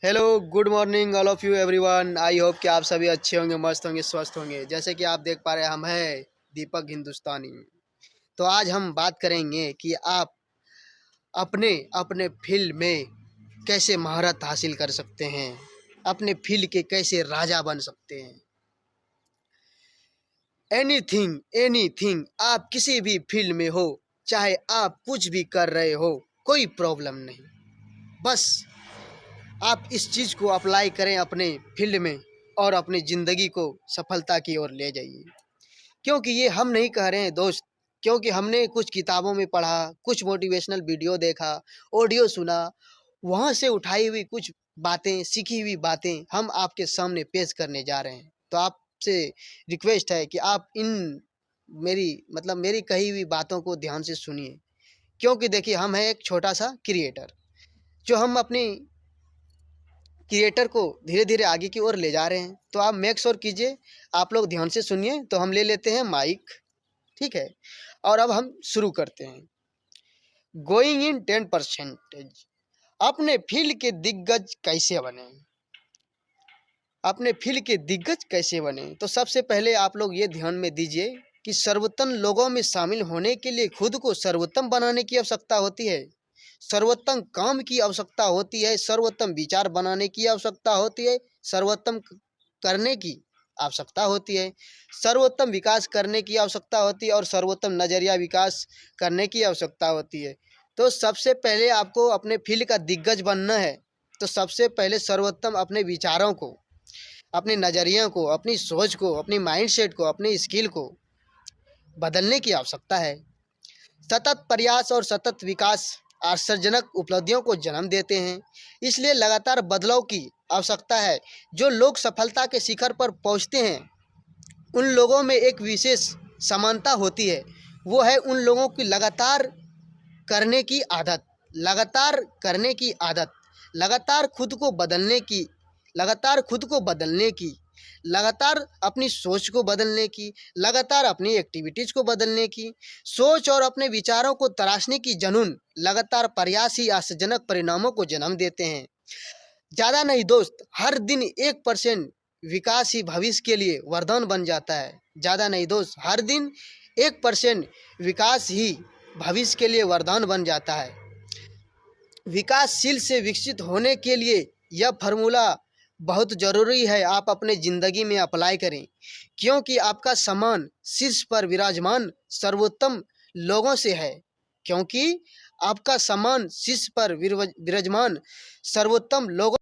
Hello, good morning all of you everyone. I hope कि आप सभी अच्छे होंगे, मस्त होंगे, स्वस्थ होंगे। जैसे कि आप देख पा रहे हैं, हम हैं दीपक हिंदुस्तानी। तो आज हम बात करेंगे कि आप अपने अपने फील्ड में कैसे महारत हासिल कर सकते हैं, अपने फील्ड के कैसे राजा बन सकते हैं। एनीथिंग एनीथिंग, आप किसी भी फील्ड में हो, चाहे आप कुछ भी कर रहे हो, कोई प्रॉब्लम नहीं। बस आप इस चीज़ को अप्लाई करें अपने फील्ड में और अपनी ज़िंदगी को सफलता की ओर ले जाइए। क्योंकि ये हम नहीं कह रहे हैं दोस्त, क्योंकि हमने कुछ किताबों में पढ़ा, कुछ मोटिवेशनल वीडियो देखा, ऑडियो सुना, वहाँ से उठाई हुई कुछ बातें, सीखी हुई बातें हम आपके सामने पेश करने जा रहे हैं। तो आपसे रिक्वेस्ट है कि आप इन मेरी कही हुई बातों को ध्यान से सुनिए। क्योंकि देखिए, हम हैं एक छोटा सा क्रिएटर, जो हम अपनी क्रिएटर को धीरे धीरे आगे की ओर ले जा रहे हैं। तो आप मेक श्योर कीजिए, आप लोग ध्यान से सुनिए। तो हम ले लेते हैं माइक, ठीक है, और अब हम शुरू करते हैं। Going in 10%। अपने फील्ड के दिग्गज कैसे बने, अपने फील्ड के दिग्गज कैसे बने। तो सबसे पहले आप लोग ये ध्यान में दीजिए कि सर्वोत्तम लोगों में शामिल होने के लिए खुद को सर्वोत्तम बनाने की आवश्यकता होती है, सर्वोत्तम काम की आवश्यकता होती है, सर्वोत्तम विचार बनाने की आवश्यकता होती है, सर्वोत्तम करने की आवश्यकता होती है, सर्वोत्तम विकास करने की आवश्यकता होती है और सर्वोत्तम नज़रिया विकास करने की आवश्यकता होती है। तो सबसे पहले आपको अपने फील्ड का दिग्गज बनना है। तो सबसे पहले सर्वोत्तम अपने विचारों को, अपने नज़रियों को, अपनी सोच को, अपनी माइंडसेट को, अपनी स्किल को बदलने की आवश्यकता है। सतत प्रयास और सतत विकास आश्चर्यजनक उपलब्धियों को जन्म देते हैं। इसलिए लगातार बदलाव की आवश्यकता है। जो लोग सफलता के शिखर पर पहुंचते हैं, उन लोगों में एक विशेष समानता होती है। वो है उन लोगों की लगातार करने की आदत, लगातार करने की आदत, लगातार खुद को बदलने की, लगातार खुद को बदलने की, लगातार अपनी सोच को बदलने की, लगातार अपनी एक्टिविटीज़ को बदलने की, सोच और अपने विचारों को तराशने की जुनून, लगातार प्रयास ही आशाजनक परिणामों को जन्म देते हैं। ज़्यादा नहीं दोस्त, हर दिन 1% विकास ही भविष्य के लिए वरदान बन जाता है। ज़्यादा नहीं दोस्त, हर दिन 1% विकास ही भविष्य के लिए वरदान बन जाता है। विकासशील से विकसित होने के लिए यह फार्मूला बहुत ज़रूरी है, आप अपने ज़िंदगी में अप्लाई करें। क्योंकि आपका सम्मान शीर्ष पर विराजमान सर्वोत्तम लोगों से है, क्योंकि आपका सम्मान शीर्ष पर विराजमान सर्वोत्तम लोगों